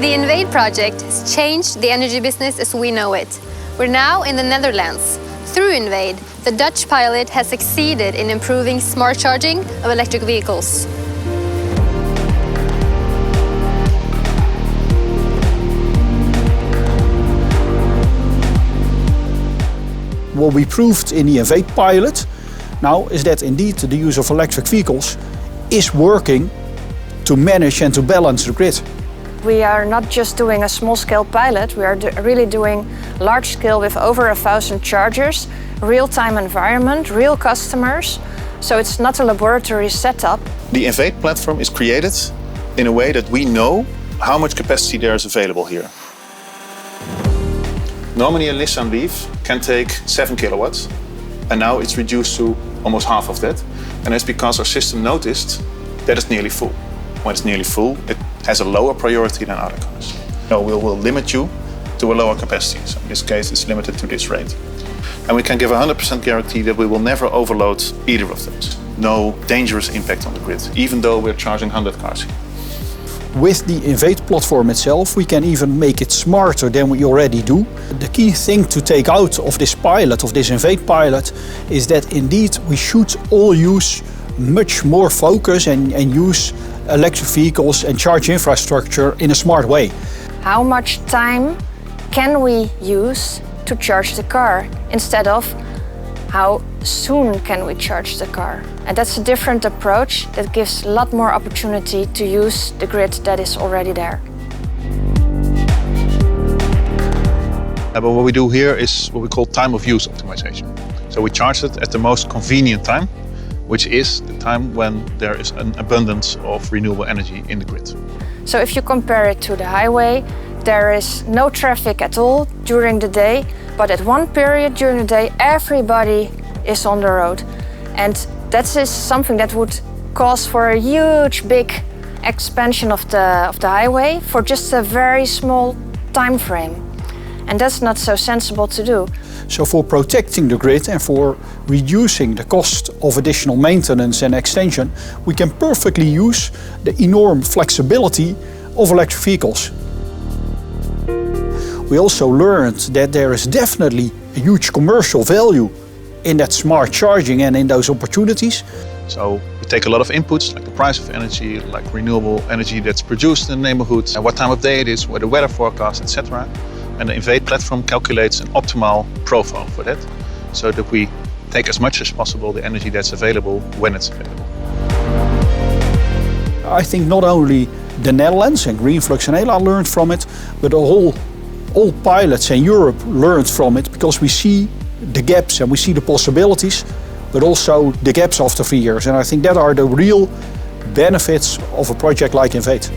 The Invade project has changed the energy business as we know it. We're now in the Netherlands. Through Invade, the Dutch pilot has succeeded in improving smart charging of electric vehicles. What we proved in the Invade pilot now is that indeed the use of electric vehicles is working to manage and to balance the grid. We are not just doing a small-scale pilot, we are really doing large-scale with over 1,000 chargers, real-time environment, real customers. So it's not a laboratory setup. The Invade platform is created in a way that we know how much capacity there is available here. Normally a Nissan Leaf can take 7 kilowatts, and now it's reduced to almost half of that. And that's because our system noticed that it's nearly full. When it's nearly full, it has a lower priority than other cars. So we will limit you to a lower capacity. So in this case, it's limited to this rate. And we can give a 100% guarantee that we will never overload either of those. No dangerous impact on the grid, even though we're charging 100 cars here. With the Invade platform itself, we can even make it smarter than we already do. The key thing to take out of this pilot, of this Invade pilot, is that indeed we should all use much more focus and use electric vehicles and charge infrastructure in a smart way. How much time can we use to charge the car instead of how soon can we charge the car? And that's a different approach that gives a lot more opportunity to use the grid that is already there. But what we do here is what we call time of use optimization. So we charge it at the most convenient time, which is the time when there is an abundance of renewable energy in the grid. So if you compare it to the highway, there is no traffic at all during the day, but at one period during the day, everybody is on the road. And that is something that would cause for a huge, big expansion of the highway for just a very small time frame. And that's not so sensible to do. So for protecting the grid and for reducing the cost of additional maintenance and extension, we can perfectly use the enormous flexibility of electric vehicles. We also learned that there is definitely a huge commercial value in that smart charging and in those opportunities. So we take a lot of inputs, like the price of energy, like renewable energy that's produced in the neighborhood, and what time of day it is, where the weather forecast, etc. And the Invade platform calculates an optimal profile for that, so that we take as much as possible the energy that's available when it's available. I think not only the Netherlands and Greenflux and Hela learned from it, but all pilots in Europe learned from it, because we see the gaps and we see the possibilities, but also the gaps after 3 years. And I think that are the real benefits of a project like Invade.